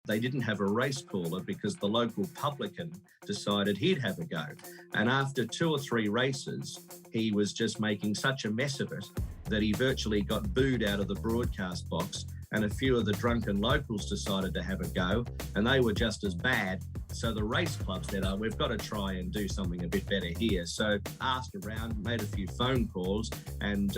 they didn't have a race caller because the local publican decided he'd have a go. And after 2 or 3 races, he was just making such a mess of it that he virtually got booed out of the broadcast box, and a few of the drunken locals decided to have a go, and they were just as bad. So the race club said, oh, we've got to try and do something a bit better here. So asked around, made a few phone calls, and,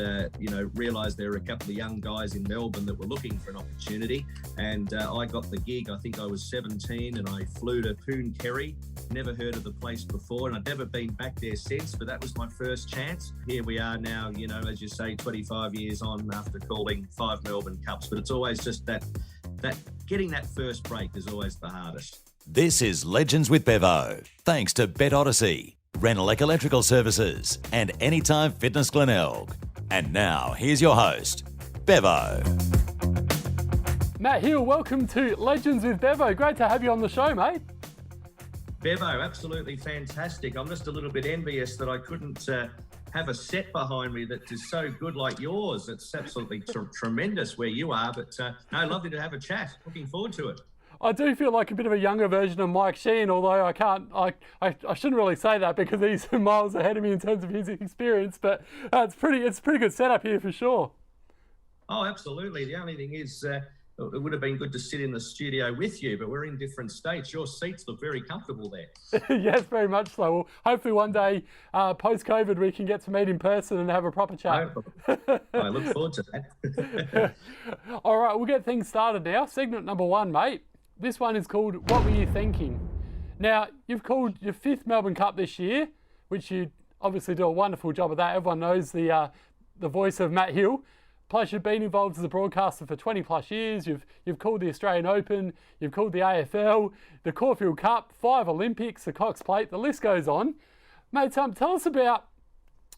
realised there were a couple of young guys in Melbourne that were looking for an opportunity. And I got the gig. I think I was 17, and I flew to Poon Kerry. Never heard of the place before, and I'd never been back there since, but that was my first chance. Here we are now, as you say, 25 years on after calling 5 Melbourne Cups. But it's always just that getting that first break is always the hardest. This is Legends with Bevo, thanks to Bet Odyssey, Renelec Electrical Services, and Anytime Fitness Glenelg. And now, here's your host, Bevo. Matt Hill, welcome to Legends with Bevo. Great to have you on the show, mate. Bevo, absolutely fantastic. I'm just a little bit envious that I couldn't have a set behind me that is so good like yours. It's absolutely tremendous where you are, but lovely to have a chat. Looking forward to it. I do feel like a bit of a younger version of Mike Sheehan, although I shouldn't really say that because he's miles ahead of me in terms of his experience, but it's a pretty good setup here for sure. Oh, absolutely. The only thing is, it would have been good to sit in the studio with you, but we're in different states. Your seats look very comfortable there. Yes, very much so. Well, hopefully one day, post-COVID, we can get to meet in person and have a proper chat. I look forward to that. All right, we'll get things started now. Segment number 1, mate. This one is called What Were You Thinking? Now, you've called your 5th Melbourne Cup this year, which you obviously do a wonderful job of that. Everyone knows the voice of Matt Hill. Plus, you've been involved as a broadcaster for 20 plus years. You've called the Australian Open, you've called the AFL, the Caulfield Cup, 5 Olympics, the Cox Plate, the list goes on. Mate, tell us about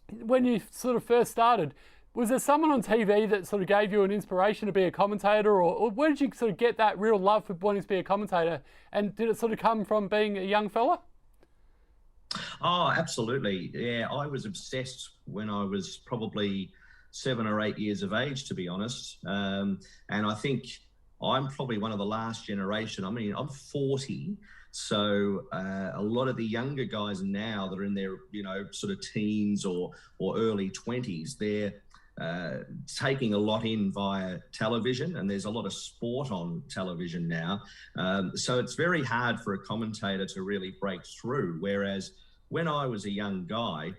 when you sort of first started. Was there someone on TV that sort of gave you an inspiration to be a commentator, or where did you sort of get that real love for wanting to be a commentator? And did it sort of come from being a young fella? Oh, absolutely. Yeah, I was obsessed when I was probably 7 or 8 years of age, to be honest. And I think I'm probably one of the last generation. I mean, I'm 40. So a lot of the younger guys now that are in their, sort of teens or early 20s, they're taking a lot in via television, and there's a lot of sport on television now. So it's very hard for a commentator to really break through. Whereas when I was a young guy,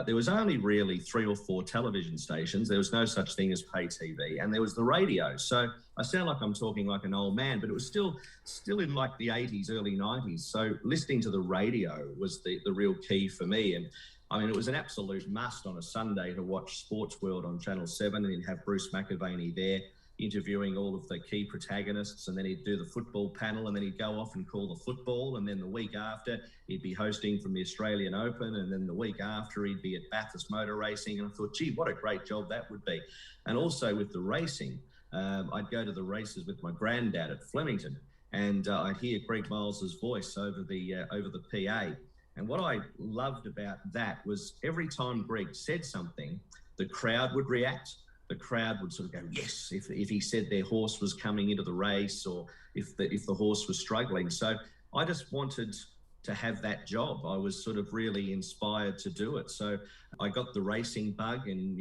there was only really 3 or 4 television stations. There was no such thing as pay TV, and there was the radio. So I sound like I'm talking like an old man, but it was still in like the 80s, early 90s. So listening to the radio was the real key for me. And I mean, it was an absolute must on a Sunday to watch Sports World on Channel 7, and then have Bruce McAvaney there interviewing all of the key protagonists, and then he'd do the football panel, and then he'd go off and call the football, and then the week after he'd be hosting from the Australian Open, and then the week after he'd be at Bathurst Motor Racing. And I thought, gee, what a great job that would be. And also with the racing, I'd go to the races with my granddad at Flemington, and I'd hear Greg Miles's voice over the PA. And what I loved about that was every time Greg said something, the crowd would react. The crowd would sort of go, yes, if he said their horse was coming into the race, or if the horse was struggling. So I just wanted to have that job. I was sort of really inspired to do it. So I got the racing bug, and,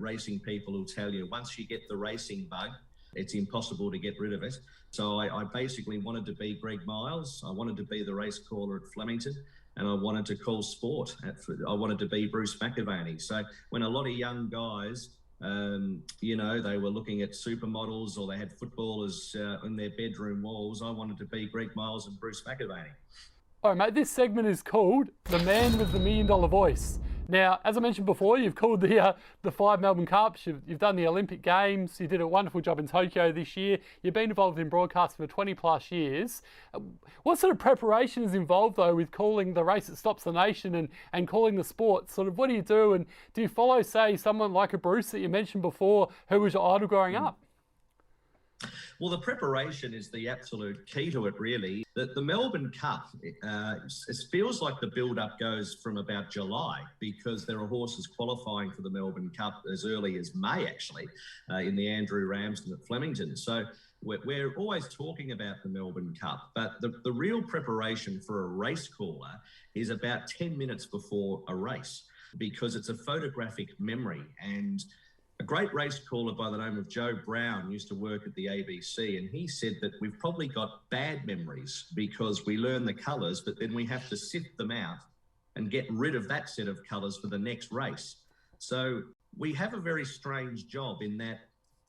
racing people will tell you, once you get the racing bug, it's impossible to get rid of it. So I basically wanted to be Greg Miles. I wanted to be the race caller at Flemington, and I wanted to call sport. I wanted to be Bruce McAvaney. So when a lot of young guys, they were looking at supermodels, or they had footballers in their bedroom walls, I wanted to be Greg Miles and Bruce McAvaney. All right, mate, this segment is called The Man with the $1 Million Voice. Now, as I mentioned before, you've called the 5 Melbourne Cups, you've done the Olympic Games, you did a wonderful job in Tokyo this year, you've been involved in broadcasting for 20 plus years. What sort of preparation is involved, though, with calling the race that stops the nation and calling the sport? Sort of, what do you do? And do you follow, say, someone like a Bruce that you mentioned before, who was your idol growing up? Well, the preparation is the absolute key to it, really. The Melbourne Cup, it feels like the build-up goes from about July, because there are horses qualifying for the Melbourne Cup as early as May, actually, in the Andrew Ramsden at Flemington. So we're always talking about the Melbourne Cup, but the real preparation for a race caller is about 10 minutes before a race, because it's a photographic memory. And a great race caller by the name of Joe Brown used to work at the ABC, and he said that we've probably got bad memories because we learn the colours, but then we have to sift them out and get rid of that set of colours for the next race. So we have a very strange job in that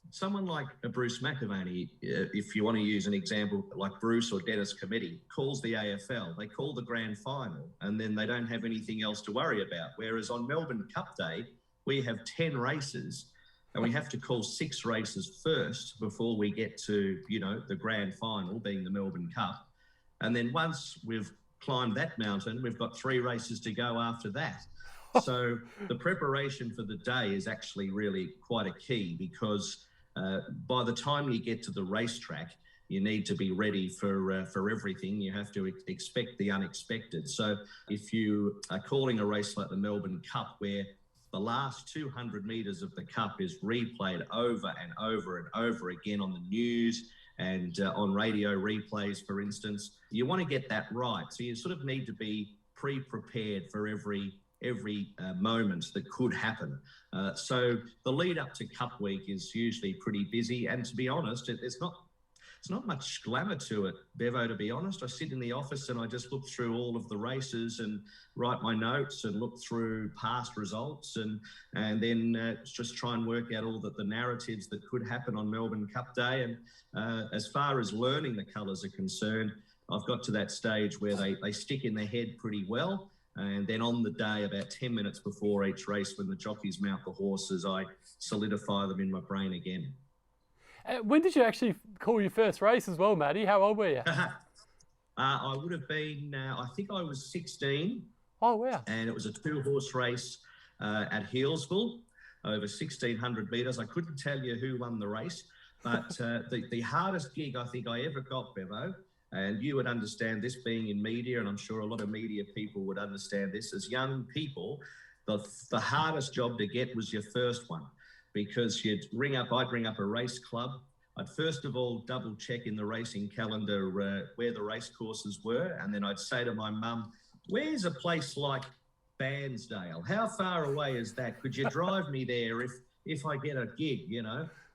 someone like a Bruce McAvaney, if you want to use an example like Bruce or Dennis Cometti, calls the AFL, they call the grand final, and then they don't have anything else to worry about. Whereas on Melbourne Cup Day, we have 10 races, and we have to call 6 races first before we get to, the grand final, being the Melbourne Cup. And then once we've climbed that mountain, we've got 3 races to go after that. So the preparation for the day is actually really quite a key, because by the time you get to the racetrack, you need to be ready for everything. You have to expect the unexpected. So if you are calling a race like the Melbourne Cup, where the last 200 metres of the Cup is replayed over and over and over again on the news and on radio replays, for instance, you want to get that right. So you sort of need to be pre-prepared for every moment that could happen. So the lead up to Cup Week is usually pretty busy. And to be honest, it's not much glamour to it, Bevo, to be honest. I sit in the office and I just look through all of the races and write my notes and look through past results and then just try and work out all the narratives that could happen on Melbourne Cup Day. And as far as learning the colours are concerned, I've got to that stage where they stick in the head pretty well. And then on the day, about 10 minutes before each race, when the jockeys mount the horses, I solidify them in my brain again. When did you actually call your first race as well, Matty? How old were you? I would have been, I think I was 16. Oh, wow. And it was a 2-horse race at Healesville, over 1,600 metres. I couldn't tell you who won the race, but the hardest gig I think I ever got, Bevo, and you would understand this being in media, and I'm sure a lot of media people would understand this, as young people, the hardest job to get was your first one, because I'd ring up a race club. I'd first of all double check in the racing calendar where the race courses were, and then I'd say to my mum, where's a place like Bairnsdale? How far away is that? Could you drive me there if I get a gig,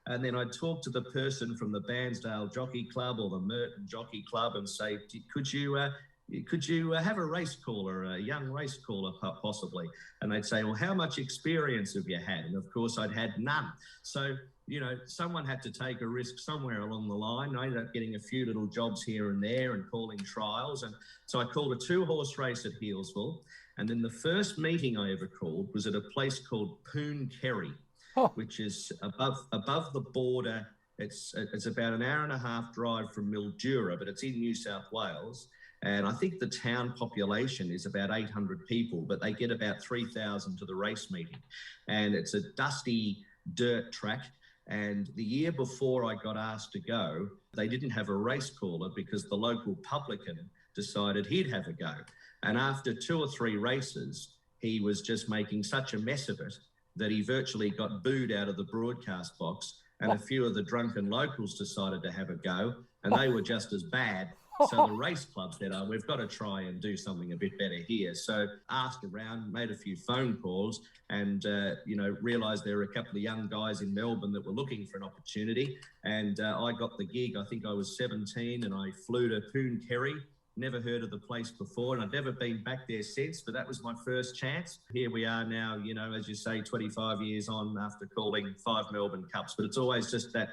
And then I'd talk to the person from the Bairnsdale Jockey Club or the Merton Jockey Club and say, could you have a race caller, a young race caller possibly? And they'd say, well, how much experience have you had? And of course I'd had none. So, someone had to take a risk somewhere along the line. I ended up getting a few little jobs here and there and calling trials. And so I called a 2-horse race at Healesville. And then the first meeting I ever called was at a place called Poon Kerry, which is above the border. It's about an hour and a half drive from Mildura, but it's in New South Wales. And I think the town population is about 800 people, but they get about 3,000 to the race meeting. And it's a dusty dirt track. And the year before I got asked to go, they didn't have a race caller because the local publican decided he'd have a go. And after 2 or 3 races, he was just making such a mess of it that he virtually got booed out of the broadcast box. And a few of the drunken locals decided to have a go, and they were just as bad. So the race club said, we've got to try and do something a bit better here. So asked around, made a few phone calls and, realised there were a couple of young guys in Melbourne that were looking for an opportunity. And I got the gig. I think I was 17 and I flew to Poon Kerry. Never heard of the place before, and I've never been back there since, but that was my first chance. Here we are now, as you say, 25 years on after calling 5 Melbourne Cups. But it's always just that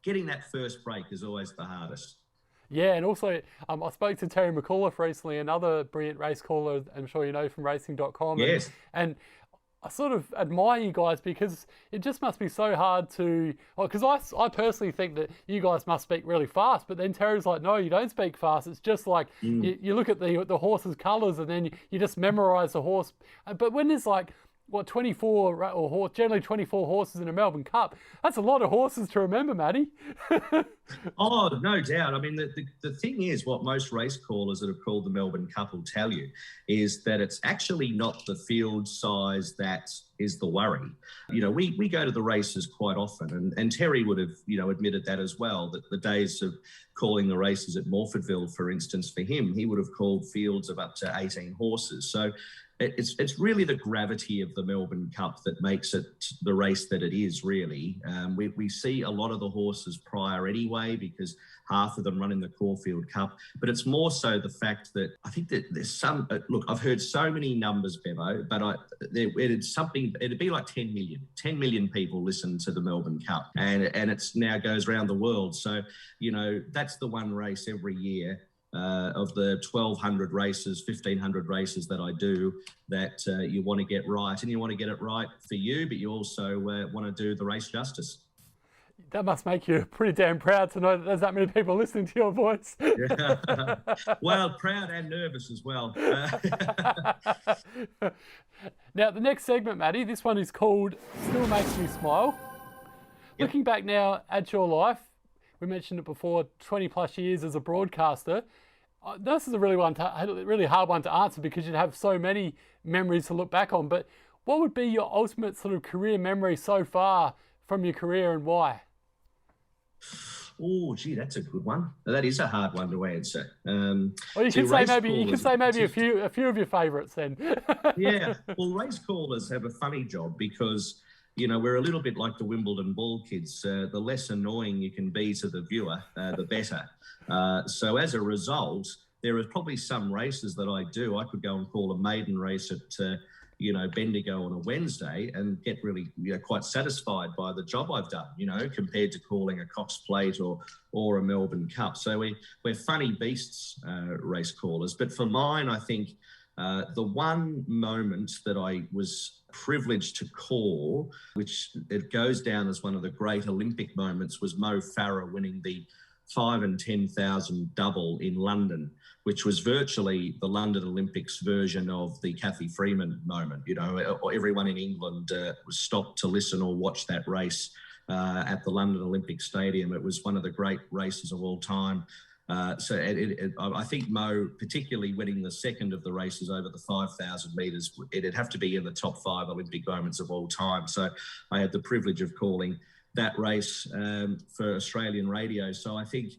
getting that first break is always the hardest. Yeah, and also I spoke to Terry McAuliffe recently, another brilliant race caller, I'm sure you know, from racing.com. Yes. And I sort of admire you guys because it just must be so hard to, because I personally think that you guys must speak really fast, but then Terry's like, no, you don't speak fast. It's just like you look at the horse's colours and then you just memorise the horse. But when there's like what, 24 generally 24 horses in a Melbourne Cup. That's a lot of horses to remember, Matty. Oh, no doubt. I mean, the thing is, what most race callers that have called the Melbourne Cup will tell you is that it's actually not the field size that is the worry. You know, we go to the races quite often, and Terry would have, admitted that as well, that the days of calling the races at Morfordville, for instance, for him, he would have called fields of up to 18 horses. So it's really the gravity of the Melbourne Cup that makes it the race that it is, really. We see a lot of the horses prior anyway, because half of them run in the Caulfield Cup. But it's more so the fact that I think that there's some... Look, I've heard so many numbers, Bevo, but it'd be like 10 million. 10 million people listen to the Melbourne Cup, and it's now goes around the world. So, that's the one race every year of the 1,200 races, 1,500 races that I do, that you want to get right. And you want to get it right for you, but you also want to do the race justice. That must make you pretty damn proud to know that there's that many people listening to your voice. Yeah. Well, proud and nervous as well. Now, the next segment, Matty, this one is called Still Makes Me Smile. Yep. Looking back now at your life, we mentioned it before, 20 plus years as a broadcaster. This is a really hard one to answer because you'd have so many memories to look back on. But what would be your ultimate sort of career memory so far from your career, and why? Oh, gee, that's a good one. That is a hard one to answer. Well, you can say maybe a few of your favourites then. Yeah, well, race callers have a funny job because we're a little bit like the Wimbledon ball kids. The less annoying you can be to the viewer, the better. So as a result, there are probably some races that I do. I could go and call a maiden race at, Bendigo on a Wednesday and get really, quite satisfied by the job I've done, compared to calling a Cox Plate or a Melbourne Cup. So we're funny beasts, race callers. But for mine, I think the one moment that I was privileged to call, which it goes down as one of the great Olympic moments, was Mo Farah winning the 5,000 and 10,000 double in London, which was virtually the London Olympics version of the Cathy Freeman moment. Everyone in England was stopped to listen or watch that race at the London Olympic Stadium. It was one of the great races of all time. So I think Mo, particularly winning the second of the races over the 5,000 metres, it'd have to be in the top 5 Olympic moments of all time. So I had the privilege of calling that race for Australian radio. So I think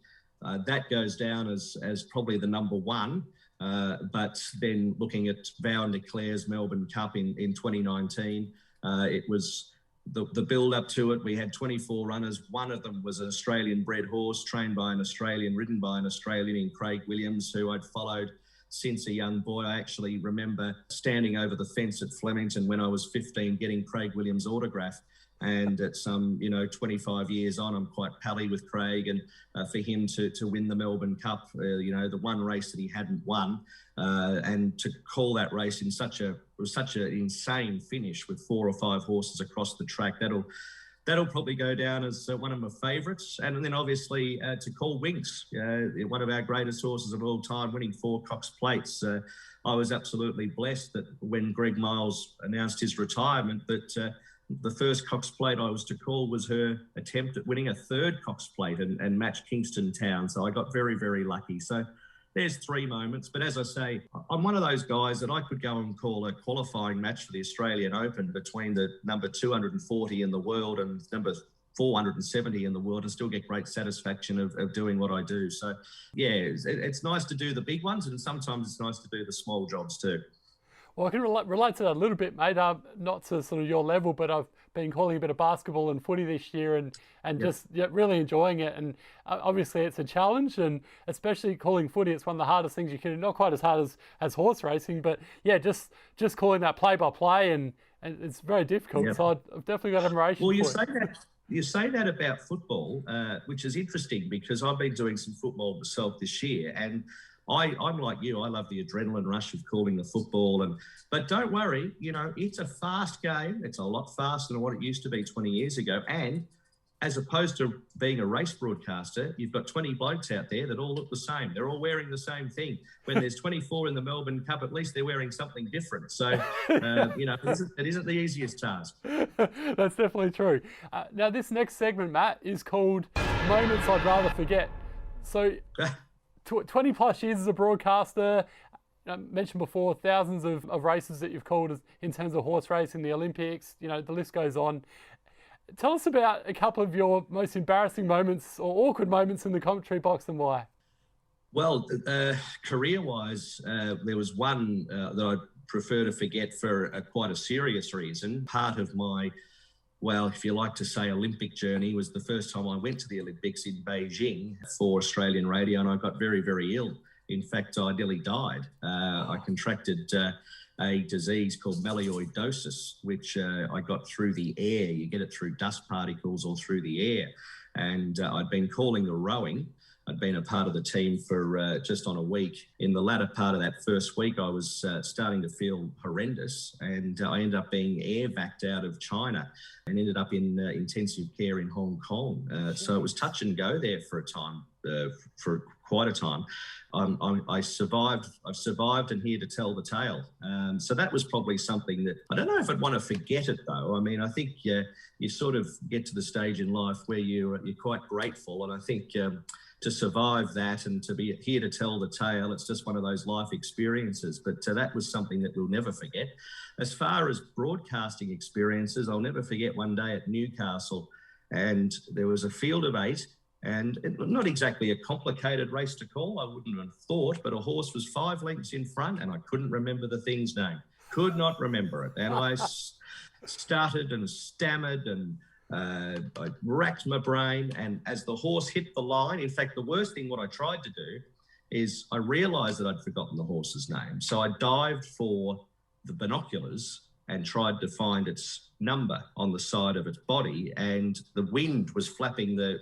that goes down as probably the number one. But then looking at Vow and Declare's Melbourne Cup in 2019, it was the build-up to it. We had 24 runners. One of them was an Australian-bred horse, trained by an Australian, ridden by an Australian in Craig Williams, who I'd followed since a young boy. I actually remember standing over the fence at Flemington when I was 15, getting Craig Williams' autograph. And at some, 25 years on, I'm quite pally with Craig. And for him to win the Melbourne Cup, the one race that he hadn't won, and to call that race in such an insane finish with 4 or 5 horses across the track, that'll probably go down as one of my favourites. And then obviously to call Winks, one of our greatest horses of all time, winning 4 Cox Plates. I was absolutely blessed that when Greg Miles announced his retirement, that the first Cox Plate I was to call was her attempt at winning a 3rd Cox Plate and match Kingston Town. So I got very, very lucky. So there's 3 moments. But as I say, I'm one of those guys that I could go and call a qualifying match for the Australian Open between the number 240 in the world and number 470 in the world and still get great satisfaction of doing what I do. So, yeah, it's nice to do the big ones, and sometimes it's nice to do the small jobs too. Well, I can relate to that a little bit, mate. Not to sort of your level, but I've been calling a bit of basketball and footy this year and just really enjoying it. And obviously it's a challenge, and especially calling footy, it's one of the hardest things you can do. Not quite as hard as horse racing, but yeah, just calling that play-by-play, and it's very difficult. Yep. So I've definitely got admiration for it. You say that about football, which is interesting because I've been doing some football myself this year, and I'm like you. I love the adrenaline rush of calling the football, but don't worry, it's a fast game. It's a lot faster than what it used to be 20 years ago, and as opposed to being a race broadcaster, you've got 20 blokes out there that all look the same. They're all wearing the same thing. When there's 24 in the Melbourne Cup, at least they're wearing something different. So, it isn't the easiest task. That's definitely true. Now, this next segment, Matt, is called Moments I'd Rather Forget. So, 20 plus years as a broadcaster, I mentioned before, thousands of races that you've called in terms of horse racing, the Olympics, the list goes on. Tell us about a couple of your most embarrassing moments or awkward moments in the commentary box and why. Well, career-wise, there was one that I prefer to forget for quite a serious reason. Part of my, well, if you like to say, Olympic journey was the first time I went to the Olympics in Beijing for Australian radio, and I got very, very ill. In fact, I nearly died. I contracted a disease called melioidosis, which I got through the air. You get it through dust particles or through the air. And I'd been calling the rowing. I'd been a part of the team for just on a week. In the latter part of that first week, I was starting to feel horrendous, and I ended up being air-vaced out of China and ended up in intensive care in Hong Kong. So it was touch and go there for a time, for quite a time. I survived. I've survived and here to tell the tale. So that was probably something that I don't know if I'd want to forget it though. I mean, I think you sort of get to the stage in life where you're quite grateful, and I think to survive that and to be here to tell the tale, it's just one of those life experiences. But that was something that we'll never forget. As far as broadcasting experiences, I'll never forget one day at Newcastle, and there was a field of 8. And not exactly a complicated race to call, I wouldn't have thought, but a horse was 5 lengths in front and I couldn't remember the thing's name. Could not remember it. And I started and stammered and I racked my brain. And as the horse hit the line, in fact, the worst thing what I tried to do is I realised that I'd forgotten the horse's name. So I dived for the binoculars and tried to find its number on the side of its body, and the wind was flapping the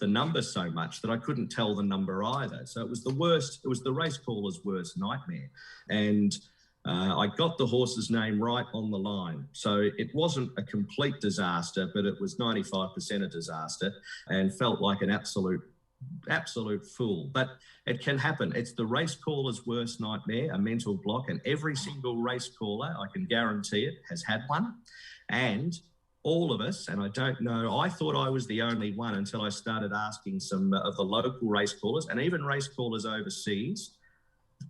number so much that I couldn't tell the number either. So it was the worst. It was the race caller's worst nightmare. And I got the horse's name right on the line. So it wasn't a complete disaster, but it was 95% a disaster and felt like an absolute fool. But it can happen. It's the race caller's worst nightmare, a mental block, and every single race caller, I can guarantee it, has had one. And all of us, and I don't know, I thought I was the only one until I started asking some of the local race callers and even race callers overseas.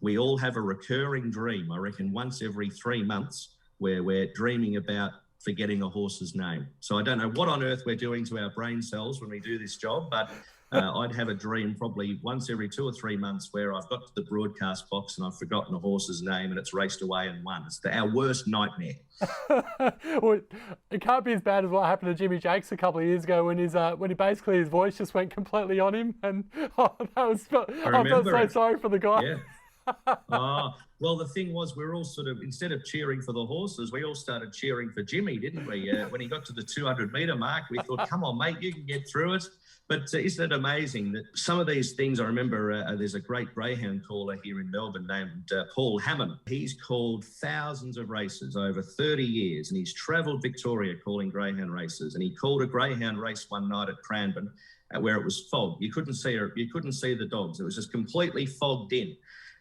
We all have a recurring dream, I reckon once every 3 months, where we're dreaming about forgetting a horse's name. So I don't know what on earth we're doing to our brain cells when we do this job, but I'd have a dream probably once every 2 or 3 months where I've got to the broadcast box and I've forgotten a horse's name and it's raced away and won. It's our worst nightmare. Well, it can't be as bad as what happened to Jimmy Jakes a couple of years ago when his voice just went completely on him, and I felt so sorry for the guy. Yeah. Well, the thing was, we were all sort of, instead of cheering for the horses, we all started cheering for Jimmy, didn't we? When he got to the 200-metre mark, we thought, come on, mate, you can get through it. But isn't it amazing that some of these things, I remember there's a great greyhound caller here in Melbourne named Paul Hammond. He's called thousands of races over 30 years, and he's travelled Victoria calling greyhound races. And he called a greyhound race one night at Cranbourne where it was fog. You couldn't see the dogs. It was just completely fogged in.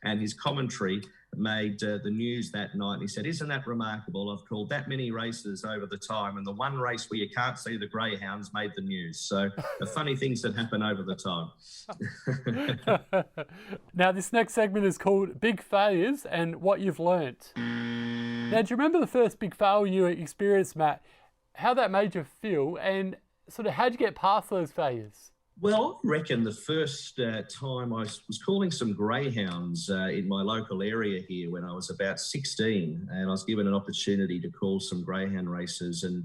And his commentary made the news that night. And he said, isn't that remarkable? I've called that many races over the time, and the one race where you can't see the greyhounds made the news. So the funny things that happen over the time. Now, this next segment is called Big Failures and What You've Learnt. Now, do you remember the first big fail you experienced, Matt? How that made you feel, and sort of how'd you get past those failures? Well, I reckon the first time I was calling some greyhounds in my local area here when I was about 16, and I was given an opportunity to call some greyhound races. And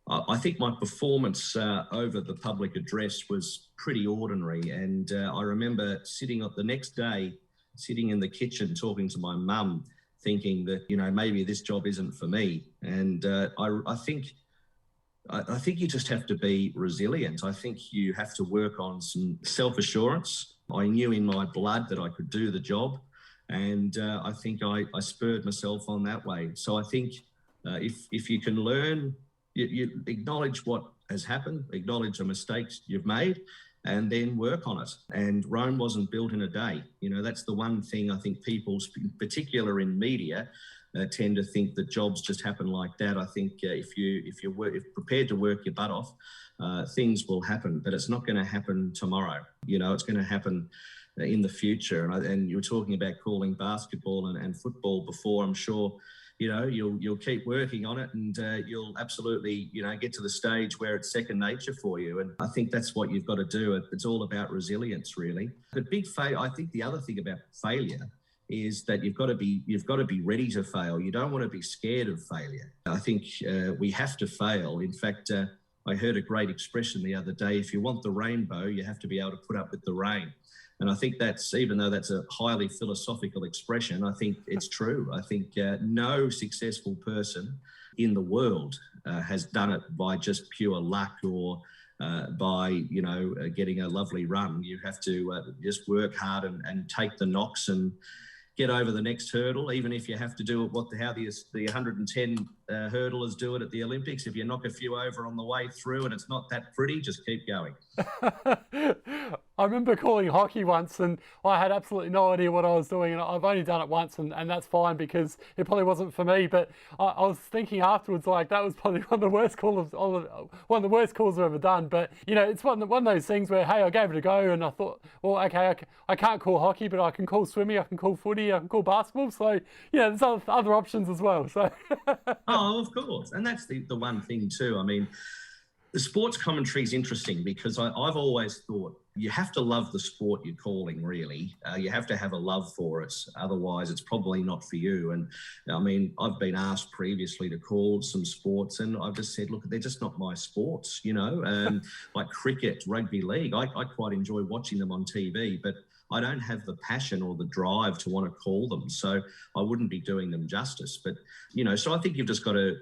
I think my performance over the public address was pretty ordinary. And I remember sitting the next day, sitting in the kitchen talking to my mum, thinking that, maybe this job isn't for me. And I think you just have to be resilient. I think you have to work on some self-assurance. I knew in my blood that I could do the job, and I think I spurred myself on that way. So I think if you can learn, you acknowledge what has happened, acknowledge the mistakes you've made, and then work on it. And Rome wasn't built in a day. You know, that's the one thing I think people, in particular in media, tend to think that jobs just happen like that. I think if you're prepared to work your butt off, things will happen, but it's not going to happen tomorrow. You know, it's going to happen in the future. And you were talking about calling basketball and football before. I'm sure, you know, you'll keep working on it, and you'll absolutely, you know, get to the stage where it's second nature for you. And I think that's what you've got to do. It's all about resilience, really. But I think the other thing about failure is that you've got to be ready to fail. You don't want to be scared of failure. I think we have to fail. In fact, I heard a great expression the other day: if you want the rainbow, you have to be able to put up with the rain. And I think that's, even though that's a highly philosophical expression, I think it's true. I think no successful person in the world has done it by just pure luck or by, you know, getting a lovely run. You have to just work hard and take the knocks and get over the next hurdle, even if you have to do it how the 110 hurdlers do it at the Olympics. If you knock a few over on the way through and it's not that pretty, just keep going. I remember calling hockey once, and I had absolutely no idea what I was doing, and I've only done it once, and that's fine because it probably wasn't for me. But I was thinking afterwards, like, that was probably one of the worst calls I've ever done. But you know, it's one of those things where, hey, I gave it a go, and I thought, well, okay, I can't call hockey, but I can call swimming, I can call footy, I can call basketball. So you know, there's other options as well. So oh, of course, and that's the one thing too. I mean, the sports commentary is interesting because I've always thought you have to love the sport you're calling, really. You have to have a love for it. Otherwise, it's probably not for you. And I mean, I've been asked previously to call some sports, and I've just said, look, they're just not my sports, you know, like cricket, rugby league. I quite enjoy watching them on TV, but I don't have the passion or the drive to want to call them. So I wouldn't be doing them justice. But, you know, so I think you've just got to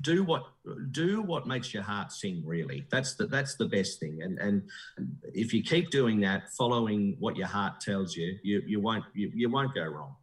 do what makes your heart sing, really. That's the best thing. And if you keep doing that, following what your heart tells you, you won't go wrong.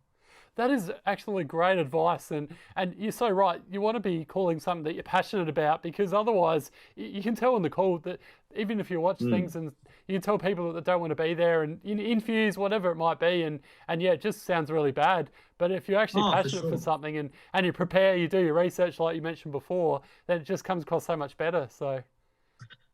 That is actually great advice, and you're so right. You want to be calling something that you're passionate about, because otherwise you can tell in the call that even if you watch things, and you can tell people that don't want to be there, and in interviews, whatever it might be, and yeah, it just sounds really bad. But if you're actually passionate for something and you prepare, you do your research like you mentioned before, then it just comes across so much better. So.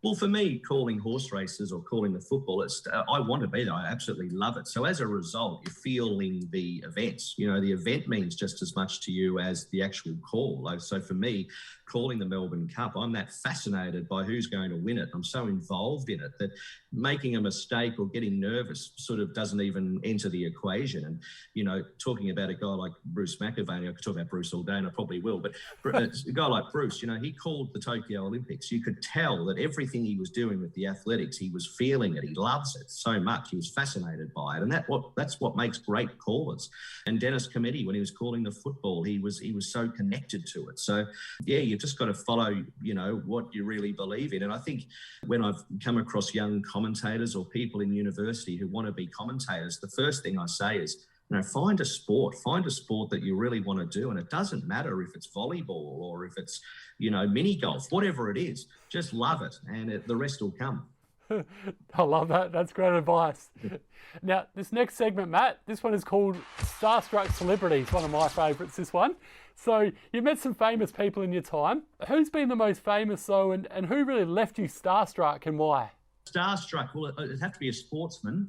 Well, for me, calling horse races or calling the football, I want to be there. I absolutely love it. So as a result, you're feeling the events. You know, the event means just as much to you as the actual call. So for me, calling the Melbourne Cup, I'm that fascinated by who's going to win it. I'm so involved in it that making a mistake or getting nervous sort of doesn't even enter the equation. And, you know, talking about a guy like Bruce McAvaney, I could talk about Bruce all day, and I probably will, but a guy like Bruce, you know, he called the Tokyo Olympics. You could tell that everything he was doing with the athletics, he was feeling it. He loves it so much. He was fascinated by it. And that's what makes great callers. And Dennis Cometti, when he was calling the football, he was so connected to it. So, yeah, you've just got to follow, you know, what you really believe in. And I think when I've come across young commentators or people in university who want to be commentators, the first thing I say is, you know, find a sport that you really want to do. And it doesn't matter if it's volleyball or if it's, you know, mini golf, whatever it is, just love it, and the rest will come. I love that. That's great advice. Now, this next segment, Matt, this one is called Starstruck Celebrities, one of my favourites, this one. So you met some famous people in your time. Who's been the most famous, though, and who really left you starstruck, and why? Starstruck, well, it'd have to be a sportsman.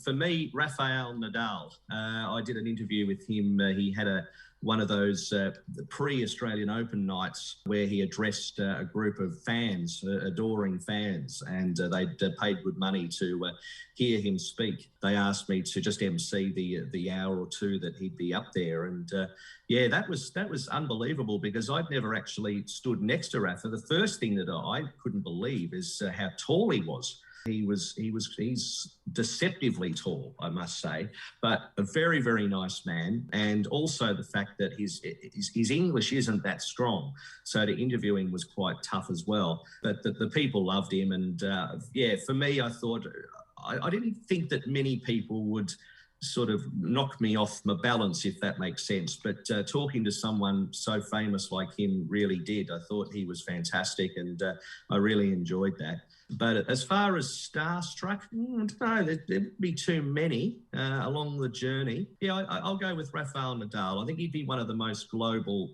For me, Rafael Nadal. I did an interview with him. He had one of those pre-Australian Open nights where he addressed a group of fans, adoring fans, and they'd paid good money to hear him speak. They asked me to just MC the hour or two that he'd be up there, and yeah, that was unbelievable, because I'd never actually stood next to Rafa. The first thing that I couldn't believe is how tall he was. He's deceptively tall, I must say, but a very, very nice man. And also the fact that his English isn't that strong. So to interview him was quite tough as well. But the people loved him. And yeah, for me, I thought, I didn't think that many people would sort of knocked me off my balance, if that makes sense. But talking to someone so famous like him really did. I thought he was fantastic, and I really enjoyed that. But as far as starstruck, I don't know, there'd be too many along the journey. Yeah, I'll go with Rafael Nadal. I think he'd be one of the most global,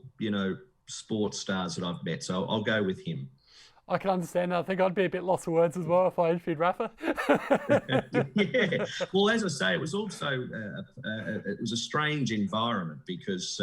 sports stars that I've met. So I'll go with him. I can understand that. I think I'd be a bit lost for words as well if I interviewed Rafa. Yeah. Well, as I say, it was also it was a strange environment because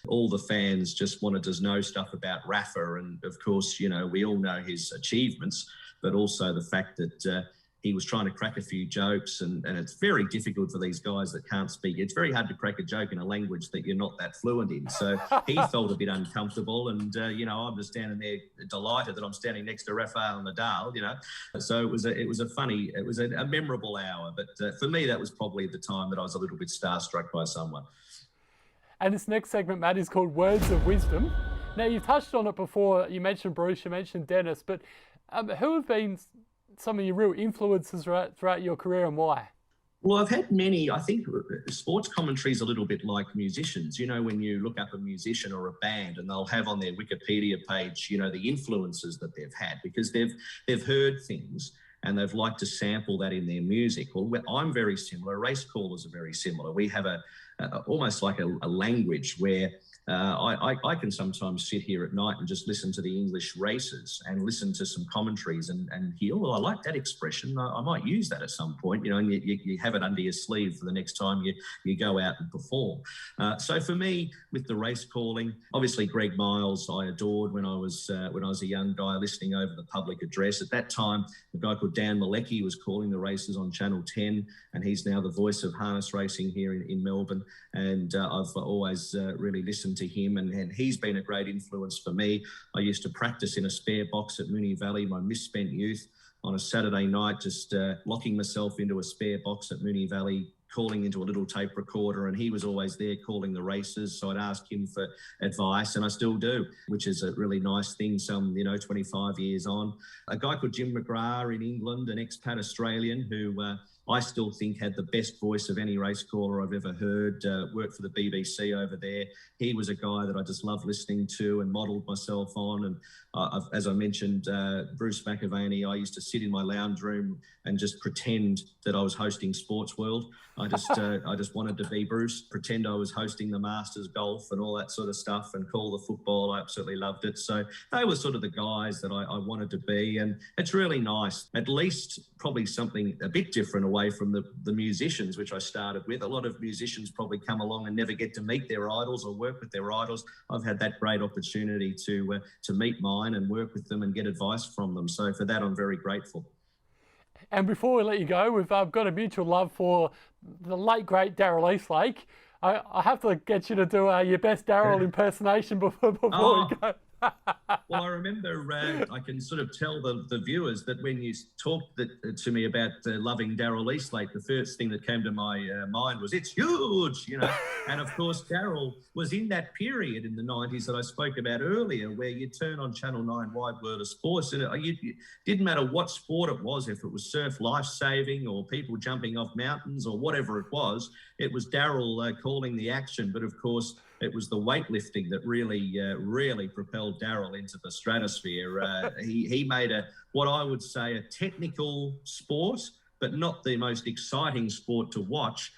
all the fans just wanted to know stuff about Rafa, and of course, we all know his achievements, but also the fact that he was trying to crack a few jokes, and it's very difficult for these guys that can't speak. It's very hard to crack a joke in a language that you're not that fluent in. So he felt a bit uncomfortable, and I'm just standing there delighted that I'm standing next to Rafael Nadal. So it was a memorable hour. But for me, that was probably the time that I was a little bit starstruck by someone. And this next segment, Matt, is called Words of Wisdom. Now, you've touched on it before. You mentioned Bruce, you mentioned Dennis, but who have been some of your real influences throughout your career, and why? Well, I've had many. I think sports commentary is a little bit like musicians. When you look up a musician or a band, and they'll have on their Wikipedia page, the influences that they've had, because they've heard things and they've liked to sample that in their music. Well, I'm very similar. Race callers are very similar. We have almost like a language where I can sometimes sit here at night and just listen to the English races and listen to some commentaries and hear, well, I like that expression. I might use that at some point, and you have it under your sleeve for the next time you go out and perform. So for me, with the race calling, obviously Greg Miles, I adored when I was a young guy listening over the public address. At that time, a guy called Dan Malecki was calling the races on Channel 10, and he's now the voice of harness racing here in Melbourne. And I've always really listened to him, and he's been a great influence for me. I used to practice in a spare box at Moonee Valley, my misspent youth, on a Saturday night, just locking myself into a spare box at Moonee Valley, calling into a little tape recorder, and he was always there calling the races. So I'd ask him for advice, and I still do, which is a really nice thing. Some, 25 years on. A guy called Jim McGrath in England, an expat Australian who I still think had the best voice of any race caller I've ever heard, worked for the BBC over there. He was a guy that I just loved listening to and modelled myself on. And as I mentioned, Bruce McAvaney, I used to sit in my lounge room and just pretend that I was hosting Sports World. I just wanted to be Bruce, pretend I was hosting the Masters golf and all that sort of stuff, and call the football. I absolutely loved it. So they were sort of the guys that I wanted to be. And it's really nice, at least probably something a bit different away from the musicians, which I started with. A lot of musicians probably come along and never get to meet their idols or work with their idols. I've had that great opportunity to meet mine and work with them and get advice from them. So for that, I'm very grateful. And before we let you go, we've got a mutual love for the late, great Daryl Eastlake. I have to get you to do your best Daryl impersonation before we go. Well, I remember, I can sort of tell the viewers that when you talked to me about loving Daryl Eastlake, the first thing that came to my mind was, it's huge, And of course, Daryl was in that period in the 90s that I spoke about earlier, where you turn on Channel 9 Wide World of Sports, and it didn't matter what sport it was, if it was surf life-saving or people jumping off mountains or whatever it was Daryl calling the action. But of course, it was the weightlifting that really propelled Daryl into the stratosphere. He made what I would say a technical sport, but not the most exciting sport to watch,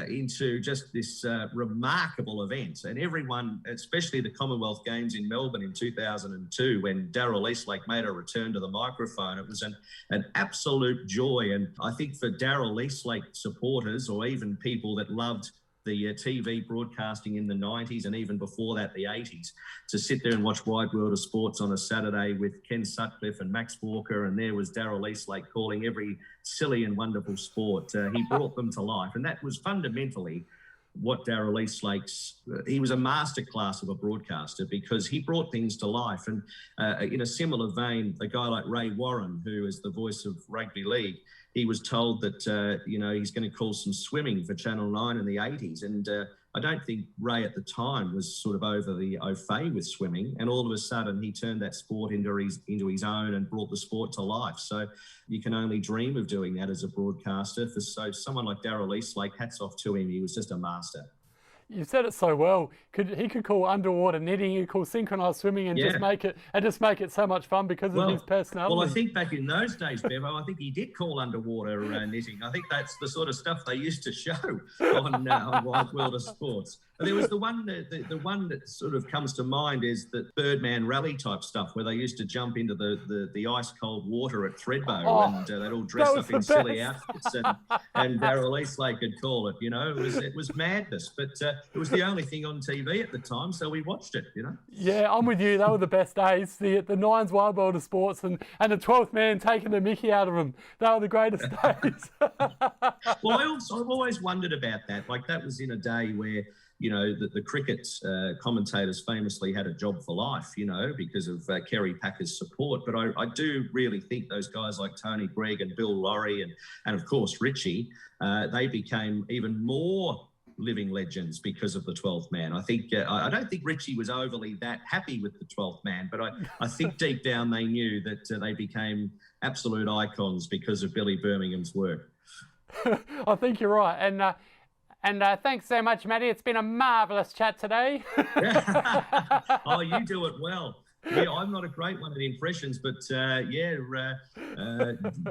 into just this remarkable event. And everyone, especially the Commonwealth Games in Melbourne in 2002, when Daryl Eastlake made a return to the microphone, it was an absolute joy. And I think for Daryl Eastlake supporters, or even people that loved the TV broadcasting in the 90s and even before that, the 80s, to sit there and watch Wide World of Sports on a Saturday with Ken Sutcliffe and Max Walker, and there was Daryl Eastlake calling every silly and wonderful sport. He brought them to life, and that was fundamentally what Daryl Eastlake's, he was a masterclass of a broadcaster, because he brought things to life. And in a similar vein, a guy like Ray Warren, who is the voice of rugby league, he was told that, he's going to call some swimming for Channel 9 in the 80s. And I don't think Ray at the time was sort of over the au fait with swimming. And all of a sudden, he turned that sport into his own and brought the sport to life. So you can only dream of doing that as a broadcaster. So someone like Darryl Eastlake, hats off to him. He was just a master. You said it so well. He could call underwater knitting, he could call synchronised swimming, and just make it so much fun because of his personality. Well, I think back in those days, Bevo, I think he did call underwater knitting. I think that's the sort of stuff they used to show on Wide World of Sports. There was the one that sort of comes to mind is the Birdman rally type stuff where they used to jump into the ice cold water at Thredbo and they'd all dress up in silly outfits and Darryl Eastlake could call it. It was madness, but it was the only thing on TV at the time, so we watched it. Yeah, I'm with you. They were the best days. The Nines Wide World of Sports and the 12th man taking the mickey out of them. They were the greatest days. Well, I've always wondered about that. Like that was in a day where the cricket commentators famously had a job for life, because of Kerry Packer's support. But I do really think those guys like Tony Gregg and Bill Laurie and of course, Richie, they became even more living legends because of the 12th man. I think I don't think Richie was overly that happy with the 12th man, but I think deep down they knew that they became absolute icons because of Billy Birmingham's work. I think you're right. And thanks so much, Matty. It's been a marvellous chat today. Oh, you do it well. Yeah, I'm not a great one at impressions, but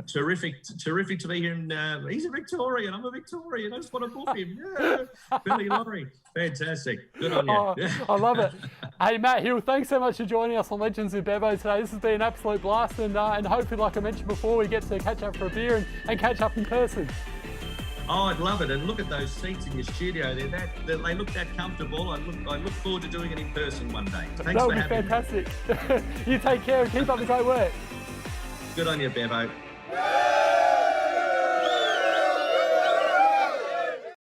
terrific to be here. He's a Victorian. I'm a Victorian. I just want to book him. Yeah, Billy Laurie. Fantastic. Good on you. I love it. Hey, Matt Hill, thanks so much for joining us on Legends with Bevo today. This has been an absolute blast, and hopefully, like I mentioned before, we get to catch up for a beer and catch up in person. Oh, I'd love it. And look at those seats in your studio. They look that comfortable. I look forward to doing it in person one day. Thanks for having me. That would be fantastic. You take care and keep up the great work. Good on you, Bevo.